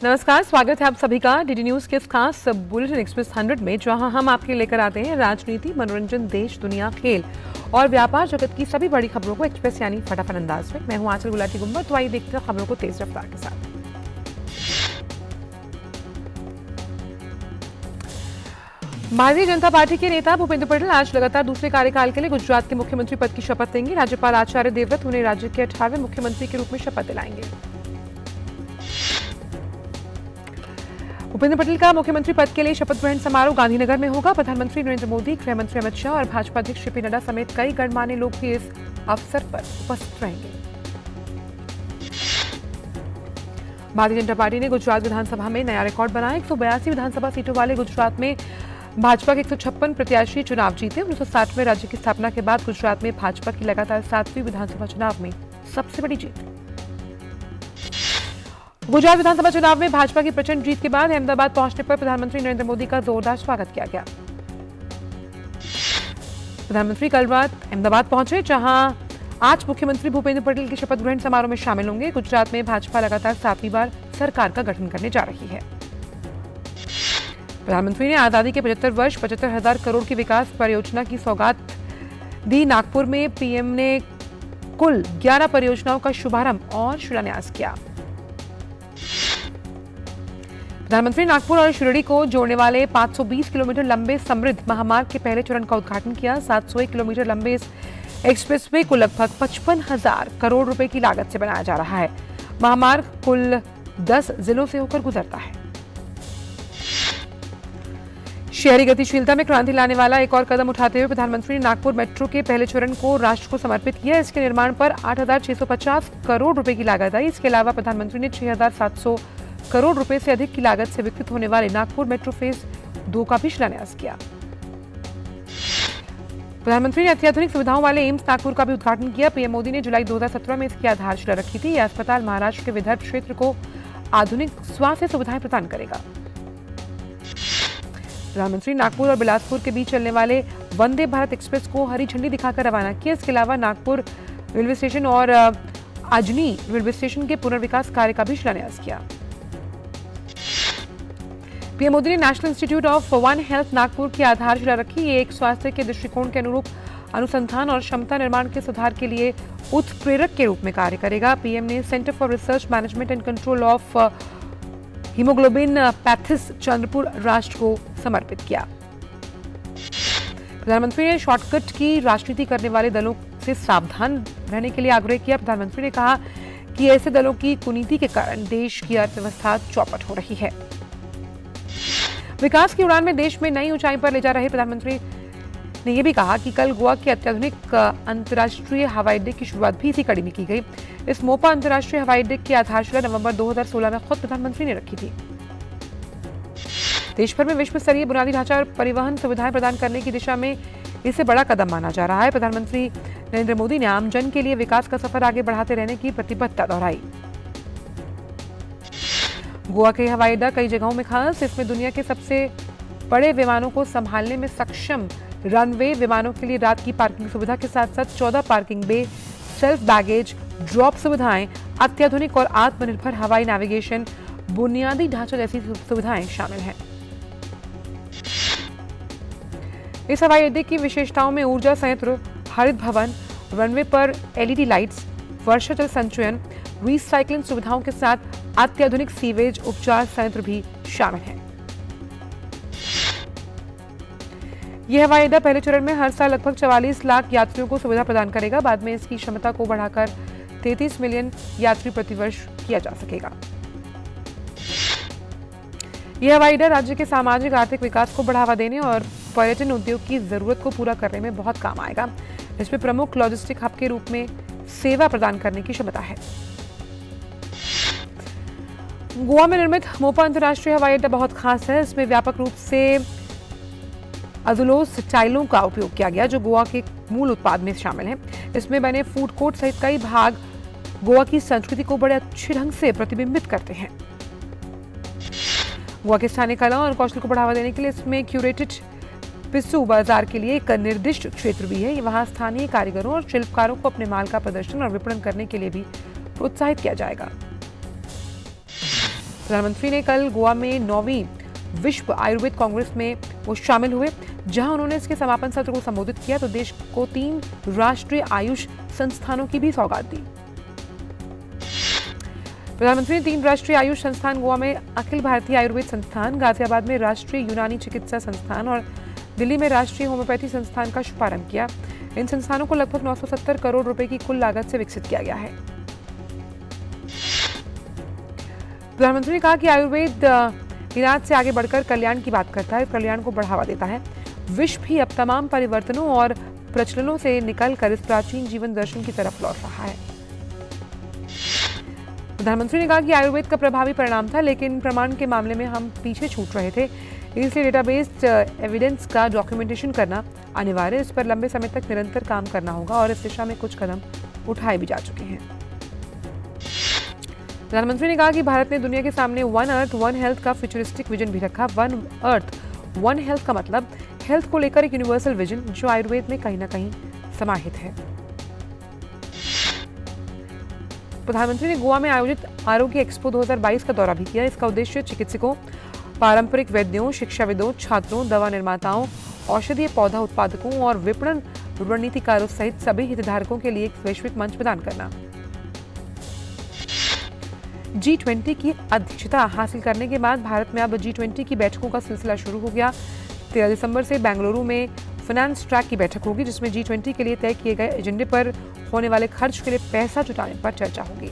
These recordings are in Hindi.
नमस्कार, स्वागत है आप सभी का डीडी न्यूज के इस खास बुलेटिन एक्सप्रेस 100 में, जहां हम आपके लेकर आते हैं राजनीति, मनोरंजन, देश, दुनिया, खेल और व्यापार जगत की सभी बड़ी खबरों को एक्सप्रेस यानी फटाफट अंदाज में। मैं हूं आंचल गुलाटी गुंबर। तो आइए देखते हैं खबरों को तेज रफ्तार के साथ। भारतीय जनता पार्टी के नेता भूपेंद्र पटेल आज लगातार दूसरे कार्यकाल के लिए गुजरात के मुख्यमंत्री पद की शपथ लेंगे। राज्यपाल आचार्य देवव्रत उन्हें राज्य के 18वें मुख्यमंत्री के रूप में शपथ दिलाएंगे। भूपेंद्र पटेल का मुख्यमंत्री पद के लिए शपथ ग्रहण समारोह गांधीनगर में होगा। प्रधानमंत्री नरेंद्र मोदी, गृह मंत्री अमित शाह और भाजपा अध्यक्ष जेपी नड्डा समेत कई गणमान्य लोग भी इस अवसर पर उपस्थित रहेंगे। भारतीय जनता पार्टी ने गुजरात विधानसभा में नया रिकॉर्ड बनाया। 182 विधानसभा सीटों वाले गुजरात में भाजपा के 156 प्रत्याशी चुनाव जीते। 1960 में राज्य की स्थापना के बाद गुजरात में भाजपा की लगातार 7वीं विधानसभा चुनाव में सबसे बड़ी जीत। गुजरात विधानसभा चुनाव में भाजपा की प्रचंड जीत के बाद अहमदाबाद पहुंचने पर प्रधानमंत्री नरेंद्र मोदी का जोरदार स्वागत किया गया। प्रधानमंत्री कल रात अहमदाबाद पहुंचे, जहां आज मुख्यमंत्री भूपेंद्र पटेल के शपथ ग्रहण समारोह में शामिल होंगे। गुजरात में भाजपा लगातार 7वीं बार सरकार का गठन करने जा रही है। प्रधानमंत्री ने आजादी के 75 वर्ष 75,000 करोड़ की विकास परियोजना की सौगात दी। नागपुर में पीएम ने कुल 11 परियोजनाओं का शुभारंभ और शिलान्यास किया। प्रधानमंत्री नागपुर और शिरडी को जोड़ने वाले 520 किलोमीटर लंबे समृद्ध महामार्ग के पहले चरण का उद्घाटन किया। 701 किलोमीटर लंबे इस एक्सप्रेसवे को लगभग 55,000 करोड़ रुपए की लागत से बनाया जा रहा है। महामार्ग कुल 10 जिलों से होकर गुजरता है। शहरी गतिशीलता में क्रांति लाने वाला एक और कदम उठाते हुए प्रधानमंत्री ने नागपुर मेट्रो के पहले चरण को राष्ट्र को समर्पित किया। इसके निर्माण पर 8,650 करोड़ रुपए की लागत आई। इसके अलावा प्रधानमंत्री ने 6,700 करोड़ रुपए से अधिक की लागत से विकसित होने वाले नागपुर मेट्रो फेज 2 का भी शिलान्यास किया। प्रधानमंत्री ने अत्याधुनिक सुविधाओं वाले एम्स नागपुर का भी उद्घाटन किया। पीएम मोदी ने जुलाई 2017 में इसकी आधारशिला रखी थी। यह अस्पताल महाराष्ट्र के विदर्भ क्षेत्र को आधुनिक स्वास्थ्य सुविधाएं प्रदान करेगा। प्रधानमंत्री नागपुर और बिलासपुर के बीच चलने वाले वंदे भारत एक्सप्रेस को हरी झंडी दिखाकर रवाना किया। इसके अलावा नागपुर रेलवे स्टेशन और अजनी रेलवे स्टेशन के पुनर्विकास कार्य का भी शिलान्यास किया। पीएम मोदी ने national institute of one health Nagpur की आधारशिला रखी। ये एक स्वास्थ्य के दृष्टिकोण के अनुरूप अनुसंधान और क्षमता निर्माण के सुधार के लिए उत्प्रेरक के रूप में कार्य करेगा। पीएम ने Centre for Research Management and Control of Haemoglobinopathies Chandrapur राष्ट्र को समर्पित किया। प्रधानमंत्री ने शॉर्टकट की राजनीति करने वाले दलों से सावधान रहने के लिए आग्रह किया। प्रधानमंत्री ने कहा कि ऐसे दलों की कुनीति के कारण देश की अर्थव्यवस्था चौपट हो रही है। विकास की उड़ान में देश में नई ऊंचाई पर ले जा रहे प्रधानमंत्री ने यह भी कहा कि कल गोवा के अत्याधुनिक अंतर्राष्ट्रीय हवाई अड्डे की शुरुआत भी इसी कड़ी में की गई। इस मोपा अंतर्राष्ट्रीय हवाई अड्डे की आधारशिला नवंबर 2016 में खुद प्रधानमंत्री ने रखी थी। देश भर में विश्व स्तरीय बुनियादी ढांचा और परिवहन सुविधाएं प्रदान करने की दिशा में इसे बड़ा कदम माना जा रहा है। प्रधानमंत्री नरेंद्र मोदी ने आम जन के लिए विकास का सफर आगे बढ़ाते रहने की प्रतिबद्धता दोहराई। गोवा के हवाई अड्डा कई जगहों में खास, इसमें दुनिया के सबसे बड़े विमानों को संभालने में सक्षम रनवे, विमानों के लिए रात की पार्किंग सुविधा के साथ साथ 14 पार्किंग बे, सेल्फ बैगेज ड्रॉप सुविधाएं, अत्याधुनिक और आत्मनिर्भर हवाई नेविगेशन, बुनियादी ढांचा जैसी सुविधाएं शामिल हैं। इस हवाई अड्डे की विशेषताओं में ऊर्जा संयंत्र, हरित भवन, रनवे पर एलईडी लाइट्स, वर्षा जल संचयन, रिसाइक्लिंग सुविधाओं के साथ अत्याधुनिक सीवेज उपचार संयंत्र भी शामिल हैं। यह हवाई अड्डा पहले चरण में हर साल लगभग 44 लाख यात्रियों को सुविधा प्रदान करेगा। बाद में इसकी क्षमता को बढ़ाकर 33 मिलियन यात्री प्रतिवर्ष किया जा सकेगा। यह हवाई अड्डा राज्य के सामाजिक आर्थिक विकास को बढ़ावा देने और पर्यटन उद्योग की जरूरत को पूरा करने में बहुत काम आएगा। इसमें प्रमुख लॉजिस्टिक हब के रूप में सेवा प्रदान करने की क्षमता है। गोवा में निर्मित मोपा अंतर्राष्ट्रीय हवाई अड्डा बहुत खास है। इसमें व्यापक रूप से अजुलोस टाइलों का उपयोग किया गया, जो गोवा के मूल उत्पाद में शामिल हैं। इसमें बने फूड कोर्ट सहित कई भाग गोवा की संस्कृति को बड़े अच्छे ढंग से प्रतिबिंबित करते हैं। गोवा के स्थानीय कला और कौशल को बढ़ावा देने के लिए इसमें क्यूरेटेड पिस्सू बाजार के लिए एक निर्दिष्ट क्षेत्र भी है। वहां स्थानीय कारीगरों और शिल्पकारों को अपने माल का प्रदर्शन और विपणन करने के लिए भी प्रोत्साहित किया जाएगा। प्रधानमंत्री ने कल गोवा में 9वीं विश्व आयुर्वेद कांग्रेस में वो शामिल हुए, जहां उन्होंने इसके समापन सत्र को संबोधित किया तो देश को 3 राष्ट्रीय आयुष संस्थानों की भी सौगात दी। प्रधानमंत्री ने 3 राष्ट्रीय आयुष संस्थान गोवा में अखिल भारतीय आयुर्वेद संस्थान, गाजियाबाद में राष्ट्रीय यूनानी चिकित्सा संस्थान और दिल्ली में राष्ट्रीय होम्योपैथी संस्थान का शुभारंभ किया। इन संस्थानों को लगभग 970 करोड़ रुपए की कुल लागत से विकसित किया गया है। प्रधानमंत्री ने कहा कि आयुर्वेद इलाज से आगे बढ़कर कल्याण की बात करता है, कल्याण को बढ़ावा देता है। विश्व भी अब तमाम परिवर्तनों और प्रचलनों से निकलकर इस प्राचीन जीवन दर्शन की तरफ लौट रहा है। प्रधानमंत्री ने कहा कि आयुर्वेद का प्रभावी परिणाम था, लेकिन प्रमाण के मामले में हम पीछे छूट रहे थे, इसलिए डेटाबेस्ड एविडेंस का डॉक्यूमेंटेशन करना अनिवार्य है। इस पर लंबे समय तक निरंतर काम करना होगा और इस दिशा में कुछ कदम उठाए भी जा चुके हैं। प्रधानमंत्री ने कहा कि भारत ने दुनिया के सामने वन अर्थ वन हेल्थ का फ्यूचरिस्टिक विजन भी रखा। वन अर्थ वन हेल्थ का मतलब हेल्थ को लेकर एक यूनिवर्सल विजन जो आयुर्वेद में कहीं ना कहीं समाहित है। प्रधानमंत्री ने गोवा में आयोजित आरोग्य एक्सपो 2022 का दौरा भी किया। इसका उद्देश्य चिकित्सकों, पारंपरिक वैद्यों, शिक्षाविदों, छात्रों, दवा निर्माताओं, औषधीय पौधा उत्पादकों और विपणन रणनीतिकारों सहित सभी हितधारकों के लिए एक वैश्विक मंच प्रदान करना। G20 की अध्यक्षता हासिल करने के बाद भारत में अब G20 की बैठकों का सिलसिला शुरू हो गया। 13 दिसंबर से बेंगलुरु में फाइनेंस ट्रैक की बैठक होगी, जिसमें G20 के लिए तय किए गए एजेंडे पर होने वाले खर्च के लिए पैसा जुटाने पर चर्चा होगी।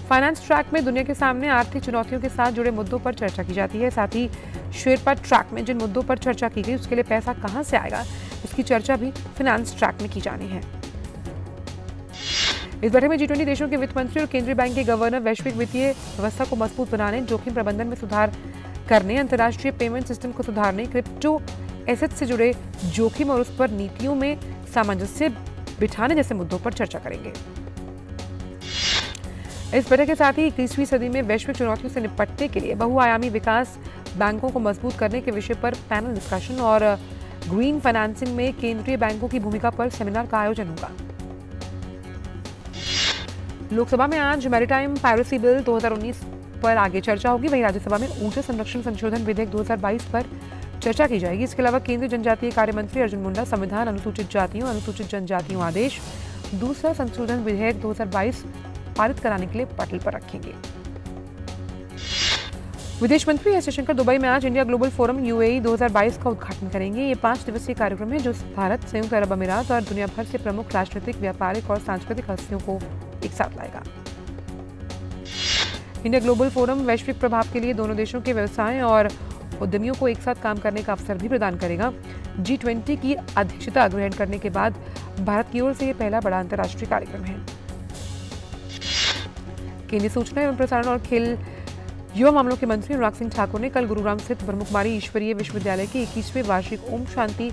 फाइनेंस ट्रैक में दुनिया के सामने आर्थिक चुनौतियों के साथ जुड़े मुद्दों पर चर्चा की जाती है। साथ ही शेरपा ट्रैक में जिन मुद्दों पर चर्चा की गई उसके लिए पैसा कहां से आएगा, इसकी चर्चा भी फाइनेंस ट्रैक में की जानी है। इस बैठक में G20 देशों के वित्त मंत्री और केंद्रीय बैंक के गवर्नर वैश्विक वित्तीय व्यवस्था को मजबूत बनाने, जोखिम प्रबंधन में सुधार करने, अंतर्राष्ट्रीय पेमेंट सिस्टम को सुधारने, क्रिप्टो एसेट से जुड़े जोखिम और उस पर नीतियों में सामंजस्य बिठाने जैसे मुद्दों पर चर्चा करेंगे। इस बैठक के साथ ही 21वीं सदी में वैश्विक चुनौतियों से निपटने के लिए बहुआयामी विकास बैंकों को मजबूत करने के विषय पर पैनल डिस्कशन और ग्रीन फाइनेंसिंग में केंद्रीय बैंकों की भूमिका पर सेमिनार का आयोजन होगा। लोकसभा में आज मैरीटाइम पायरेसी बिल 2019 पर आगे चर्चा होगी। वहीं राज्यसभा में ऊर्जा संरक्षण संशोधन विधेयक 2022 पर चर्चा की जाएगी। इसके अलावा केंद्रीय जनजातीय कार्य मंत्री अर्जुन मुंडा संविधान अनुसूचित जातियों अनुसूचित जनजातियों आदेश दूसरा संशोधन विधेयक 2022 पारित कराने के लिए पटल पर रखेंगे। विदेश मंत्री एस जयशंकर दुबई में आज इंडिया ग्लोबल फोरम UAE 2022 का उद्घाटन करेंगे। ये 5 दिवसीय कार्यक्रम है जो भारत, संयुक्त अरब अमीरात और दुनिया भर से प्रमुख राजनीतिक, व्यापारिक और सांस्कृतिक हस्तियों को एक साथ लाएगा। इंडिया ग्लोबल फोरम वैश्विक प्रभाव के लिए दोनों देशों के व्यवसाय और उद्यमियों को एक साथ काम करने का अवसर भी प्रदान करेगा। G20 की अध्यक्षता ग्रहण करने के बाद भारत की ओर से यह पहला बड़ा अंतर्राष्ट्रीय कार्यक्रम है। केंद्रीय सूचना एवं प्रसारण और खेल युवा मामलों के मंत्री अनुराग सिंह ठाकुर ने कल गुरुग्राम स्थित ब्रह्मकुमारी ईश्वरीय विश्वविद्यालय के 21वें वार्षिक ओम शांति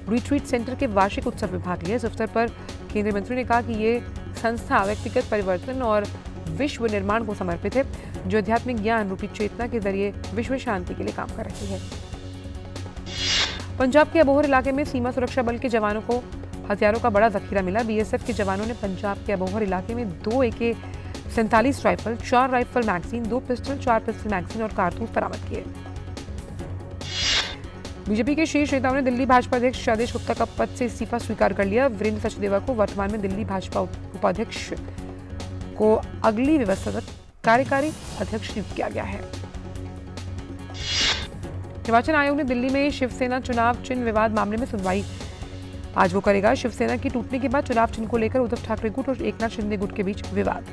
रिट्रीट सेंटर के वार्षिक उत्सव में भाग लिया। इस अवसर पर केंद्रीय मंत्री ने कहा कि ये संस्था व्यक्तिगत परिवर्तन और विश्व निर्माण को समर्पित है, जो आध्यात्मिक ज्ञान रूपी चेतना के जरिए विश्व शांति के लिए काम कर रही है। पंजाब के अबोहर इलाके में सीमा सुरक्षा बल के जवानों को हथियारों का बड़ा जखीरा मिला। BSF के जवानों ने पंजाब के अबोहर इलाके में 2 AK-47 rifle, 4 rifle magazine, 2 pistol, 4 pistol magazine और कारतूस बरामद किए। बीजेपी के शीर्ष नेताओं ने दिल्ली भाजपा अध्यक्ष आदेश गुप्ता का पद से इस्तीफा स्वीकार कर लिया। वीरेंद्र सचदेवा को वर्तमान में दिल्ली भाजपा उपाध्यक्ष को अगली व्यवस्था कार्यकारी अध्यक्ष नियुक्त किया गया है। निर्वाचन आयोग ने दिल्ली में शिवसेना चुनाव चिन्ह विवाद मामले में सुनवाई आज वो करेगा। शिवसेना की टूटने के बाद चुनाव चिन्ह को लेकर उद्धव ठाकरे गुट और एकनाथ शिंदे गुट के बीच विवाद।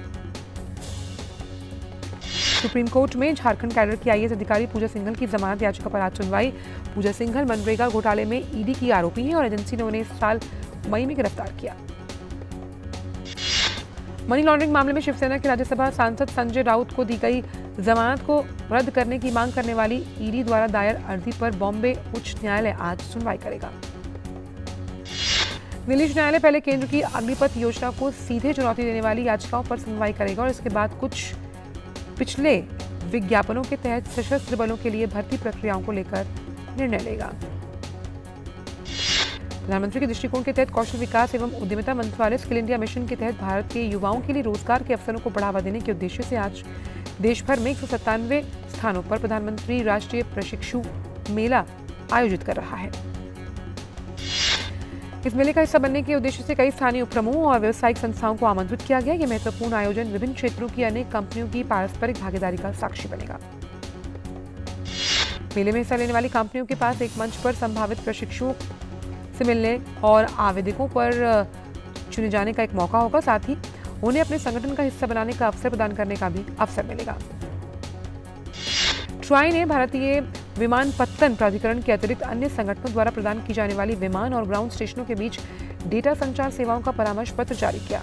सुप्रीम कोर्ट में झारखंड कैडर की IAS अधिकारी पूजा सिंघल की जमानत याचिका पर आज सुनवाई। पूजा सिंघल मनरेगा घोटाले में ED की आरोपी हैं और एजेंसी ने उन्हें इस साल मई में गिरफ्तार किया। मनी लॉन्ड्रिंग मामले में शिवसेना के राज्यसभा सांसद संजय राउत को दी गई जमानत को रद्द करने की मांग करने वाली ED द्वारा दायर अर्जी पर बॉम्बे उच्च न्यायालय आज सुनवाई करेगा। दिल्ली उच्च न्यायालय पहले केंद्र की अग्निपथ योजना को सीधे चुनौती देने वाली याचिकाओं पर सुनवाई करेगा और इसके बाद कुछ पिछले विज्ञापनों के तहत सशस्त्र बलों के लिए भर्ती प्रक्रियाओं को लेकर निर्णय लेगा। प्रधानमंत्री के दृष्टिकोण के तहत कौशल विकास एवं उद्यमिता मंत्रालय स्किल इंडिया मिशन के तहत भारत के युवाओं के लिए रोजगार के अवसरों को बढ़ावा देने के उद्देश्य से आज देश भर में 197 स्थानों पर प्रधानमंत्री राष्ट्रीय प्रशिक्षु मेला आयोजित कर रहा है। इस मेले का हिस्सा बनने के उद्देश्य से कई स्थानीय उपक्रमों और व्यावसायिक संस्थाओं को आमंत्रित किया गया। यह महत्वपूर्ण आयोजन विभिन्न क्षेत्रों की अनेक कंपनियों की पारस्परिक भागीदारी का साक्षी बनेगा। मेले में हिस्सा लेने वाली कंपनियों के पास एक मंच पर संभावित प्रशिक्षुओं से मिलने और आवेदकों पर चुने जाने का एक मौका होगा। साथ ही उन्हें अपने संगठन का हिस्सा बनाने का अवसर प्रदान करने का भी अवसर मिलेगा। ट्राई ने भारतीय विमानपत्तन प्राधिकरण के अतिरिक्त अन्य संगठनों द्वारा प्रदान की जाने वाली विमान और ग्राउंड स्टेशनों के बीच डेटा संचार सेवाओं का परामर्श पत्र जारी किया।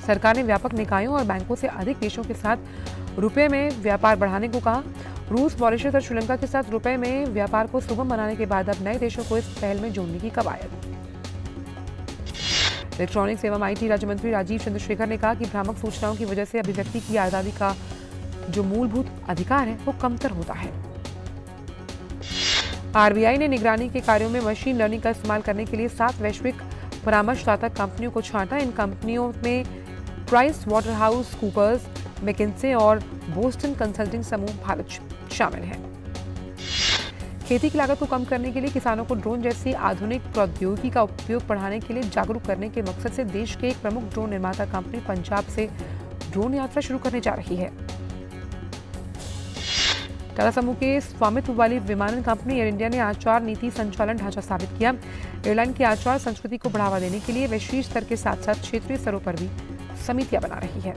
सरकार ने व्यापक निकायों और बैंकों से अधिक देशों के साथ रुपए में व्यापार बढ़ाने को कहा। रूस, मॉरिशस और श्रीलंका के साथ रुपए में व्यापार को सुगम बनाने के बाद अब नए देशों को इस पहल में जोड़ने की कवायद। इलेक्ट्रॉनिक्स एवं आईटी राज्य मंत्री राजीव चंद्रशेखर ने कहा कि भ्रामक सूचनाओं की वजह से अभिव्यक्ति की आजादी का जो मूलभूत अधिकार है वो कमतर होता है। आरबीआई ने निगरानी के कार्यों में मशीन लर्निंग का इस्तेमाल करने के लिए 7 वैश्विक परामर्शदाता कंपनियों को छांटा। इन कंपनियों में प्राइस वाटरहाउस कूपर्स, मैकिन्से और बोस्टन कंसल्टिंग समूह भारत शामिल है। खेती की लागत को कम करने के लिए किसानों को ड्रोन जैसी आधुनिक प्रौद्योगिकी का उपयोग बढ़ाने के लिए जागरूक करने के मकसद से देश के एक प्रमुख ड्रोन निर्माता कंपनी पंजाब से ड्रोन यात्रा शुरू करने जा रही है। टाटा समूह के स्वामित्व वाली विमानन कंपनी एयर इंडिया ने आचार नीति संचालन ढांचा स्थापित किया। एयरलाइन की आचार संस्कृति को बढ़ावा देने के लिए वैश्विक स्तर के साथ साथ क्षेत्रीय स्तरों पर भी समितियां बना रही है।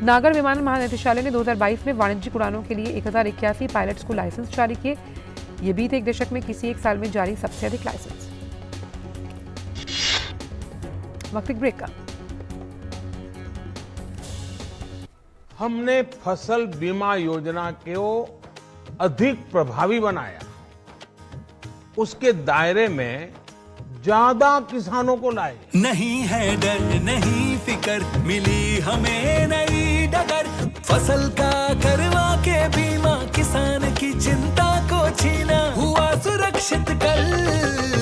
नागर विमानन महानिदेशालय ने 2022 में वाणिज्यिक उड़ानों के लिए 1081 पायलट्स को लाइसेंस जारी किए। ये बीते एक दशक में किसी एक साल में जारी सबसे अधिक लाइसेंस। वक्त एक ब्रेक का। हमने फसल बीमा योजना को अधिक प्रभावी बनाया, उसके दायरे में ज्यादा किसानों को लाए। नहीं है डर, नहीं फिकर, मिली हमें नई डगर। फसल का करवा के बीमा किसान की चिंता को छीना। हुआ सुरक्षित कल,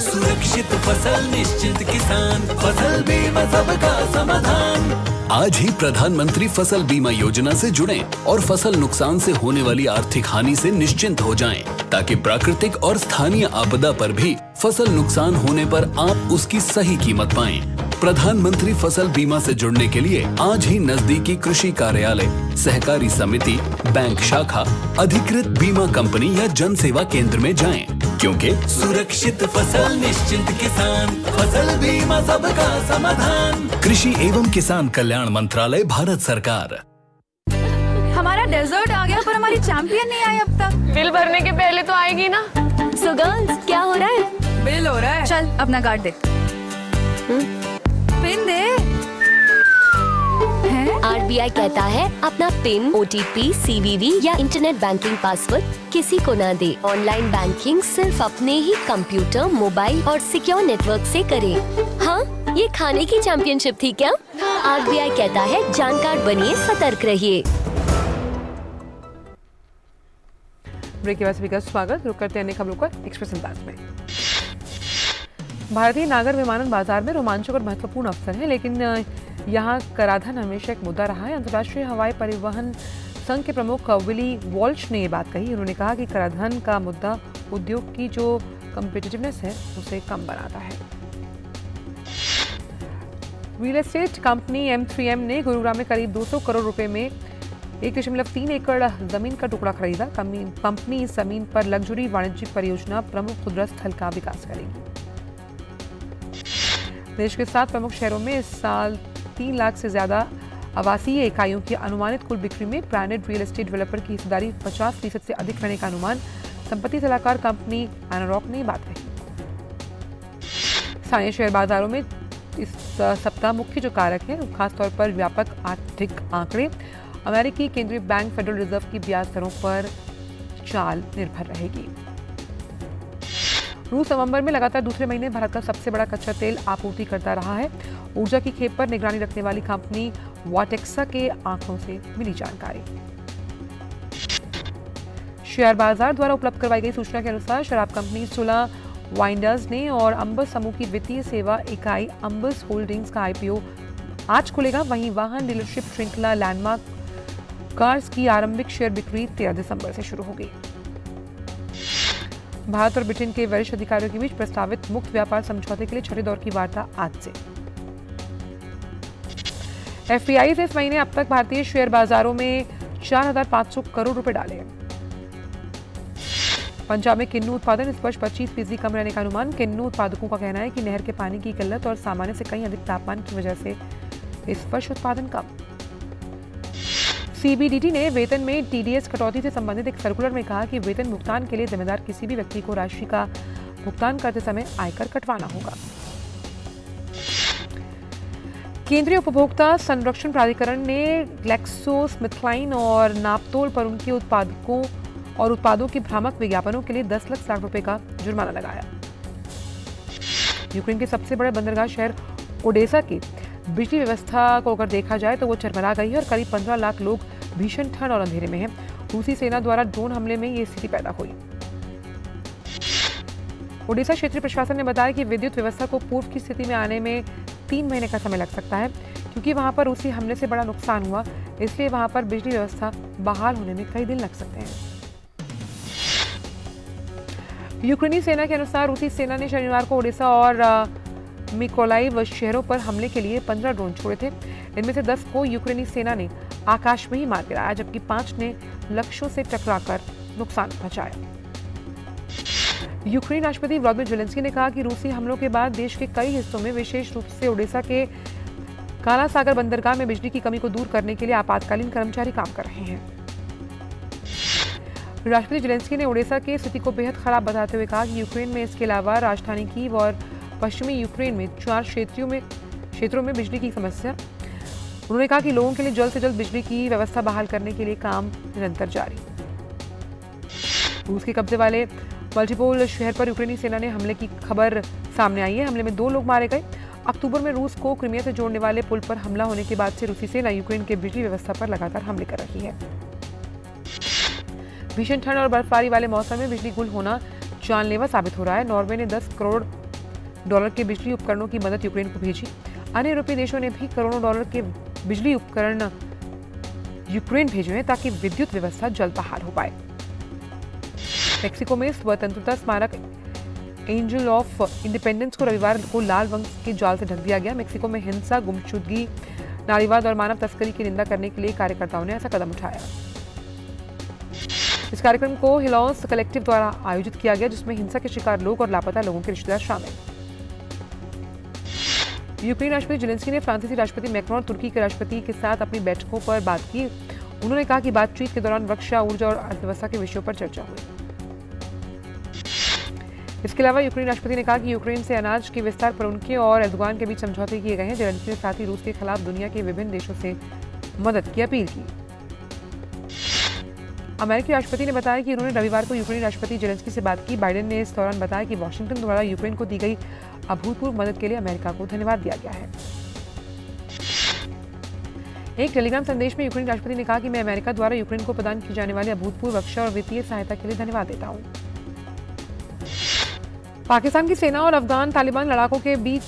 सुरक्षित फसल निश्चित किसान। फसल बीमा सबका समाधान। आज ही प्रधानमंत्री फसल बीमा योजना से जुड़ें और फसल नुकसान से होने वाली आर्थिक हानि से निश्चिंत हो जाएं, ताकि प्राकृतिक और स्थानीय आपदा पर भी फसल नुकसान होने पर आप उसकी सही कीमत पाएं। प्रधानमंत्री फसल बीमा से जुड़ने के लिए आज ही नजदीकी कृषि कार्यालय, सहकारी समिति, बैंक शाखा, अधिकृत बीमा कंपनी या जन सेवा केंद्र में जाएं, क्योंकि सुरक्षित फसल निश्चिंत किसान। फसल बीमा सबका समाधान। कृषि एवं किसान कल्याण मंत्रालय, भारत सरकार। हमारा डेजर्ट आ गया पर हमारी चैंपियन नहीं आई अब तक। बिल भरने के पहले तो आएगी ना। सो गर्ल्स, क्या हो रहा है? बिल हो रहा है। चल अपना कार्ड दे। पिन दे। आरबीआई कहता है अपना पिन, ओटीपी, सीवीवी या इंटरनेट बैंकिंग पासवर्ड किसी को ना दे। ऑनलाइन बैंकिंग सिर्फ अपने ही कंप्यूटर, मोबाइल और सिक्योर नेटवर्क से करें। हाँ, ये खाने की चैंपियनशिप थी क्या? आरबीआई कहता है जानकार बनिए, सतर्क रहिए। ब्रेक के बाद सभी का स्वागत। रुक करते हैं अन्य खबरों पर एक्सप्रेस अंदाज में। भारतीय नागर विमानन बाजार में रोमांचक और महत्वपूर्ण अवसर है, लेकिन यहाँ कराधान हमेशा एक मुद्दा रहा है। अंतर्राष्ट्रीय हवाई परिवहन संघ के प्रमुख विली वॉल्श ने ये बात कही। उन्होंने कहा कि कराधान का मुद्दा उद्योग की जो कम्पिटिटिवनेस है उसे कम बनाता है। रियल एस्टेट कंपनी M3M ने गुरुग्राम में करीब 200 करोड़ रुपए में 1.3 एकड़ जमीन का टुकड़ा खरीदा। कंपनी इस जमीन पर लग्जरी वाणिज्यिक परियोजना प्रमुख खुदरा स्थल का विकास करेगी। देश के 7 प्रमुख शहरों में इस साल 3 लाख से ज्यादा आवासीय इकाइयों की अनुमानित कुल बिक्री में ब्रांडेड रियल एस्टेट डेवलपर की हिस्सेदारी 50% से अधिक रहने का अनुमान संपत्ति सलाहकार कंपनी एनारॉक ने बात कही। स्थानीय शेयर बाजारों में इस सप्ताह मुख्य जो कारक है खासतौर पर व्यापक आर्थिक आंकड़े, अमेरिकी केंद्रीय बैंक फेडरल रिजर्व की ब्याज दरों पर चाल निर्भर रहेगी। रूस नवंबर में लगातार दूसरे महीने भारत का सबसे बड़ा कच्चा तेल आपूर्ति करता रहा है। ऊर्जा की खेप पर निगरानी रखने वाली कंपनी वाटेक्सा के आंकड़ों से मिली जानकारी। शेयर बाजार द्वारा उपलब्ध करवाई गई सूचना के अनुसार शराब कंपनी सुला वाइंडर्स ने और अंबस समूह की वित्तीय सेवा इकाई अंबस होल्डिंग्स का IPO आज खुलेगा। वहीं वाहन डीलरशिप श्रृंखला लैंडमार्क कार्स की आरंभिक शेयर बिक्री 13 दिसंबर से शुरू होगी। भारत और ब्रिटेन के वरिष्ठ अधिकारियों के बीच प्रस्तावित मुक्त व्यापार समझौते के लिए छठे दौर की वार्ता आज से। एफपीआई से इस महीने अब तक भारतीय शेयर बाजारों में 4,500 करोड़ रुपए डाले। पंजाब में किन्नू उत्पादन इस वर्ष 25% कम रहने का अनुमान। किन्नू उत्पादकों का कहना है कि नहर के पानी की किल्लत और सामान्य से कहीं अधिक तापमान की वजह से इस वर्ष उत्पादन कम। सीबीडीटी ने वेतन में टीडीएस कटौती से संबंधित एक सर्कुलर में कहा कि वेतन भुगतान के लिए जिम्मेदार किसी भी व्यक्ति को राशि का भुगतान करते समय आयकर कटवाना होगा। केंद्रीय उपभोक्ता संरक्षण प्राधिकरण ने ग्लैक्सोस्मिथक्लाइन और नाप्तोल पर उनके उत्पादों के भ्रामक विज्ञापनों के लिए 10 लाख रुपए का जुर्माना लगाया। यूक्रेन के सबसे बड़े बंदरगाह शहर ओडेसा की बिजली व्यवस्था को अगर देखा जाए तो वो चरमरा गई है और करीब 15 लाख लोग भीषण ठंड और अंधेरे में हैं। रूसी सेना द्वारा ड्रोन हमले में ये स्थिति पैदा हुई। ओडिशा क्षेत्रीय प्रशासन ने बताया कि विद्युत व्यवस्था को पूर्व की स्थिति में आने में 3 महीने का समय लग सकता है, क्योंकि वहां पर रूसी हमले से बड़ा नुकसान हुआ, इसलिए वहां पर बिजली व्यवस्था बहाल होने में कई दिन लग सकते हैं। यूक्रेनी सेना के अनुसार रूसी सेना ने शनिवार को ओडिशा और मिकोलाइव शहरों पर हमले के लिए 15 ड्रोन छोड़े थे। इनमें से 10 को यूक्रेनी सेना ने आकाश में ही मार गिराया, जबकि 5 ने लक्ष्यों से टकराकर नुकसान पहुंचाया। यूक्रेन राष्ट्रपति व्लादिमीर ज़ेलेंस्की ने कहा कि रूसी हमलों के बाद देश के कई हिस्सों में, विशेष रूप से ओडिशा के काला सागर बंदरगाह में बिजली की कमी को दूर करने के लिए आपातकालीन कर्मचारी काम कर रहे हैं। राष्ट्रपति ज़ेलेंस्की ने ओडिशा की स्थिति को बेहद खराब बताते हुए कहा कि यूक्रेन में इसके अलावा राजधानी कीव और पश्चिमी यूक्रेन में 4 क्षेत्रों में बिजली की समस्या। उन्होंने कहा कि लोगों के लिए जल्द से जल्द बिजली की व्यवस्था बहाल करने के लिए काम निरंतर जारी। रूस के कब्जे वाले मल्टीपोल शहर पर यूक्रेनी सेना ने हमले की खबर सामने आई है। हमले में 2 लोग मारे गए। अक्टूबर में रूस को क्रीमिया से जोड़ने वाले पुल पर हमला होने के बाद से रूसी सेना यूक्रेन के बिजली व्यवस्था पर लगातार हमले कर रही है। भीषण ठंड और बर्फबारी वाले मौसम में बिजली गुल होना जानलेवा साबित हो रहा है। नॉर्वे ने $10 करोड़ के बिजली उपकरणों की मदद यूक्रेन को भेजी। अन्य यूरोपीय देशों ने भी करोड़ों डॉलर के बिजली उपकरण यूक्रेन भेजे हैं ताकि विद्युत व्यवस्था जल्द बहाल हो पाए। मेक्सिको में स्वतंत्रता स्मारक एंजल ऑफ इंडिपेंडेंस को रविवार को लाल रंग के जाल से ढक दिया गया। मेक्सिको में हिंसा, गुमशुदगी, नारीवाद और मानव तस्करी की निंदा करने के लिए कार्यकर्ताओं ने ऐसा कदम उठाया। इस कार्यक्रम को हिलॉस कलेक्टिव द्वारा आयोजित किया गया, जिसमें हिंसा के शिकार लोग और लापता लोगों के रिश्तेदार शामिल। यूक्रेन राष्ट्रपति ज़ेलेंस्की ने फ्रांसीसी राष्ट्रपति मैक्रोन और तुर्की के राष्ट्रपति के साथ अपनी बैठकों पर बात की। उन्होंने कहा कि बातचीत के दौरान रक्षा, ऊर्जा और अर्थव्यवस्था के विषयों पर चर्चा हुई। इसके अलावा यूक्रेन राष्ट्रपति ने कहा कि यूक्रेन से अनाज के विस्तार पर उनके और एर्दोगान के बीच समझौते किए गए हैं। ज़ेलेंस्की ने साथ ही रूस के खिलाफ दुनिया के विभिन्न देशों से मदद की अपील की। अमेरिकी राष्ट्रपति ने बताया कि उन्होंने रविवार को यूक्रेनी राष्ट्रपति ज़ेलेंस्की से बात की। बाइडेन ने इस दौरान बताया कि वॉशिंगटन द्वारा यूक्रेन को दी गई अभूतपूर्व मदद के लिए अमेरिका को धन्यवाद दिया गया है। एक टेलीग्राम संदेश में यूक्रेनी राष्ट्रपति ने कहा कि मैं अमेरिका द्वारा यूक्रेन को प्रदान की जाने वाली अभूतपूर्व रक्षा और वित्तीय सहायता के लिए धन्यवाद देता हूं। पाकिस्तान की सेना और अफगान तालिबान लड़ाकों के बीच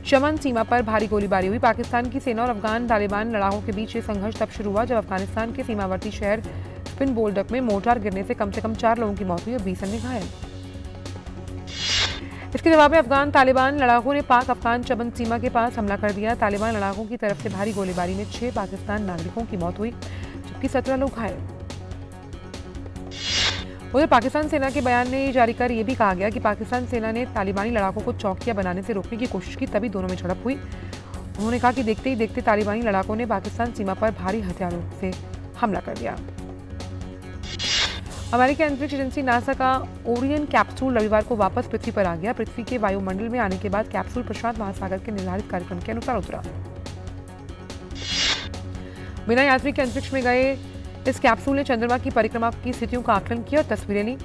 चमन सीमा पर भारी गोलीबारी हुई। पाकिस्तान की सेना और अफगान तालिबान लड़ाकों के बीच ये संघर्ष तब शुरू हुआ जब अफगानिस्तान के सीमावर्ती शहर स्पिन बोल्डक में मोर्टार गिरने से कम 4 लोगों की मौत हुई और 20 अन्य घायल। इसके जवाब में अफगान तालिबान लड़ाकों ने पाक अफगान चमन सीमा के पास हमला कर दिया। तालिबान लड़ाकों की तरफ से भारी गोलीबारी में 6 पाकिस्तान नागरिकों की मौत हुई, जबकि 17 लोग घायल। उधर पाकिस्तान सेना के बयान में जारी कर यह भी कहा गया कि पाकिस्तान सेना ने तालिबानी लड़ाकों को चौकियां बनाने से रोकने की कोशिश की, तभी दोनों में झड़प हुई। उन्होंने कहा कि देखते ही देखते तालिबानी लड़ाकों ने पाकिस्तान सीमा पर भारी हथियारों से हमला कर दिया। अमेरिकी अंतरिक्ष एजेंसी नासा का ओरियन कैप्सूल रविवार को वापस पृथ्वी पर आ गया। पृथ्वी के वायुमंडल में आने के बाद कैप्सूल प्रशांत महासागर के निर्धारित कार्यक्रम के अनुसार उतरा। बिना यात्री के अंतरिक्ष में गए इस कैप्सूल ने चंद्रमा की परिक्रमा की स्थितियों का आकलन किया और तस्वीरें ली।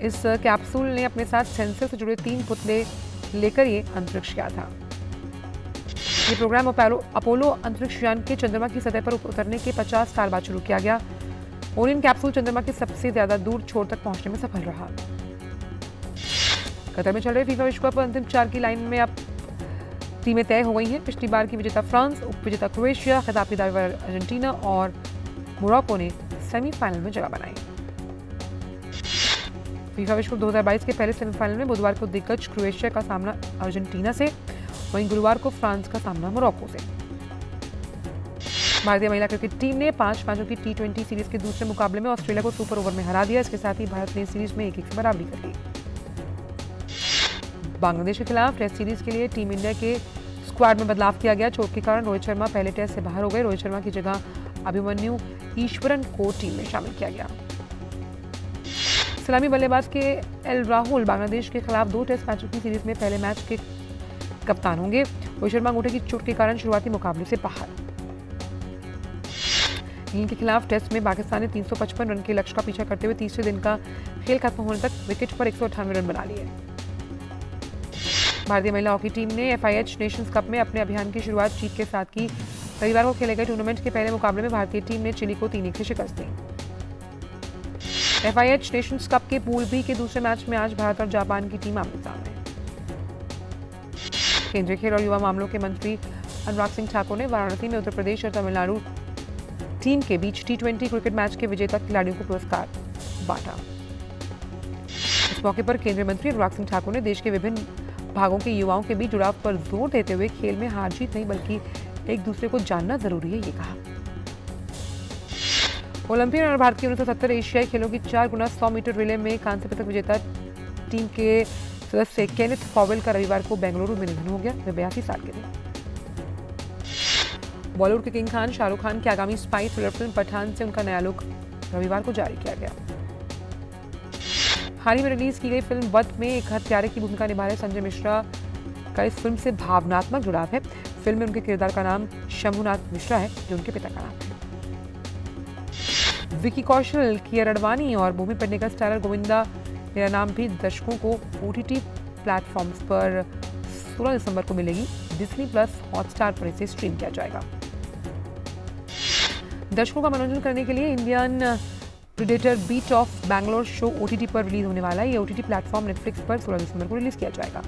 इस कैप्सूल ने अपने साथ सेंसर से जुड़े 3 पुतले लेकर ये अंतरिक्ष गया था। ये प्रोग्राम अपोलो अंतरिक्ष यान के चंद्रमा की सतह पर उतरने के 50 साल बाद शुरू किया गया। ओरियन कैप्सूल चंद्रमा के सबसे ज्यादा दूर छोर तक पहुंचने में सफल रहा। कतर में चल रहे फीफा विश्व कप अंतिम 4 की लाइन में अब टीमें तय हो गई हैं। पिछली बार की विजेता फ्रांस, उपविजेता क्रोएशिया, खिताब की दावेदार अर्जेंटीना और मोरक्को ने सेमीफाइनल में जगह बनाई। फीफा विश्व कप 2022 के पहले सेमीफाइनल में बुधवार को दिग्गज क्रोएशिया का सामना अर्जेंटीना से, वहीं गुरुवार को फ्रांस का सामना मोरक्को से। भारतीय महिला क्रिकेट टीम ने 5 मैचों की T20 सीरीज के दूसरे मुकाबले में ऑस्ट्रेलिया को सुपर ओवर में हरा दिया। इसके साथ ही भारत ने सीरीज में 1-1 से बराबरी कर ली। बांग्लादेश के खिलाफ टेस्ट सीरीज के लिए टीम इंडिया के स्क्वाड में बदलाव किया गया। चोट के कारण रोहित शर्मा पहले टेस्ट से बाहर हो गए। रोहित शर्मा की जगह अभिमन्यु ईश्वरन को टीम में शामिल किया गया। सलामी बल्लेबाज के एल राहुल बांग्लादेश के खिलाफ 2 टेस्ट मैचों की सीरीज में पहले मैच के कप्तान होंगे। रोहित शर्मा अंगूठे की चोट के कारण शुरुआती मुकाबले से बाहर। इंग्लैंड के खिलाफ टेस्ट में पाकिस्तान ने 355 रन के लक्ष्य का पीछा करते हुए तीसरे दिन का खेल खत्म होने तक विकेट पर 198 रन बना लिए। भारतीय महिला हॉकी टीम ने FIH नेशंस कप में अपने अभियान की शुरुआत जीत के साथ की। रविवार को खेले गए टूर्नामेंट के पहले मुकाबले में भारतीय टीम ने चिली को 3-1 से शिकस्त दी। FIH नेशंस कप के पूल बी के दूसरे मैच में आज भारत और जापान की टीम आमने-सामने। केंद्रीय खेल और युवा मामलों के मंत्री अनुराग सिंह ठाकुर ने वाराणसी में उत्तर प्रदेश और तमिलनाडु टीम के बीच T20 क्रिकेट मैच के विजेता खिलाड़ियों को पुरस्कार बांटा। इस मौके पर केंद्रीय मंत्री अनुराग सिंह ठाकुर ने देश के विभिन्न भागों के युवाओं के बीच जुड़ाव पर जोर देते हुए खेल में हार जीत नहीं बल्कि एक दूसरे को जानना जरूरी है, ये कहा। ओलंपियन और भारत की 1970 एशियाई खेलों की 4x100 मीटर रिले में कांस्य पदक विजेता टीम के सदस्य केनेथ पॉवेल का रविवार को बेंगलुरु में निधन हो गया। वे 82 साल के थे। बॉलीवुड के किंग खान शाहरुख खान की आगामी स्पाई थ्रिलर फिल्म पठान से उनका नया लुक रविवार को जारी किया गया। हाल ही में रिलीज की गई फिल्म वध में एक हत्यारे की भूमिका निभा रहे संजय मिश्रा का इस फिल्म से भावनात्मक जुड़ाव है। फिल्म में उनके किरदार का नाम शंभुनाथ मिश्रा है, जो उनके पिता का नाम है। विकी कौशल, किया रडवानी और भूमि पेडनेकर स्टारर गोविंदा मेरा नाम भी दर्शकों को OTT प्लेटफॉर्म्स पर 16 दिसंबर को मिलेगी। डिज्नी प्लस हॉटस्टार पर इसे स्ट्रीम किया जाएगा। दर्शकों का मनोरंजन करने के लिए Indian predator beat of Bangalore show OTT पर रिलीज होने वाला है। ये OTT प्लेटफॉर्म नेटफ्लिक्स पर 16 दिसंबर को रिलीज किया जाएगा।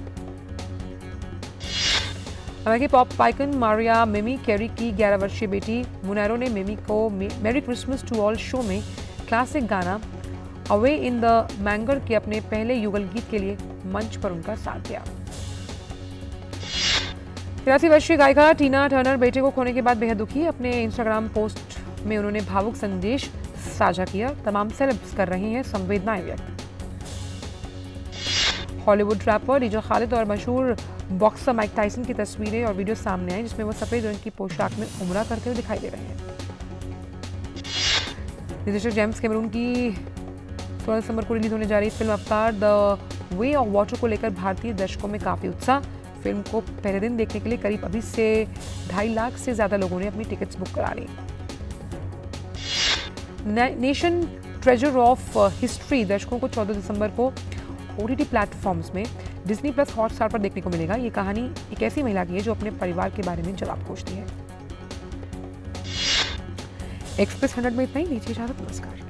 अमेरिकी पॉप आइकन मारिया मिमी कैरी की 11 वर्षीय बेटी मुनेरो ने मिमी को मेरी क्रिसमस टू ऑल शो में क्लासिक गाना अवे इन द मैंगर के अपने पहले युगल गीत के लिए मंच पर उनका साथ दिया। 83 वर्षीय गायिका टीना टर्नर बेटे को खोने के बाद बेहद दुखी। अपने इंस्टाग्राम पोस्ट में उन्होंने भावुक संदेश साझा किया। तमाम सेलेब्स कर रहे हैं संवेदनाएं व्यक्त। हॉलीवुड रैपर डीजे खालिद और मशहूर बॉक्सर माइक टायसन की तस्वीरें और वीडियो सामने आई, जिसमें वो सफेद रंग की पोशाक में उम्रा करते हुए दिखाई दे रहे हैं। निर्देशक जेम्स कैमरून की 16 दिसंबर को रिलीज होने जा रही फिल्म अवतार द वे ऑफ वाटर को लेकर भारतीय दर्शकों में काफी उत्साह। फिल्म को पहले दिन देखने के लिए करीब अभी से 2.5 लाख से ज्यादा लोगों ने अपनी टिकट्स बुक करा ली। नेशन ट्रेजर ऑफ हिस्ट्री दर्शकों को 14 दिसंबर को OTT प्लेटफॉर्म्स में डिज्नी प्लस हॉटस्टार पर देखने को मिलेगा। ये कहानी एक ऐसी महिला की है जो अपने परिवार के बारे में जवाब खोजती है। एक्सप्रेस 100 में इतना ही। नीचे इजाजत, नमस्कार।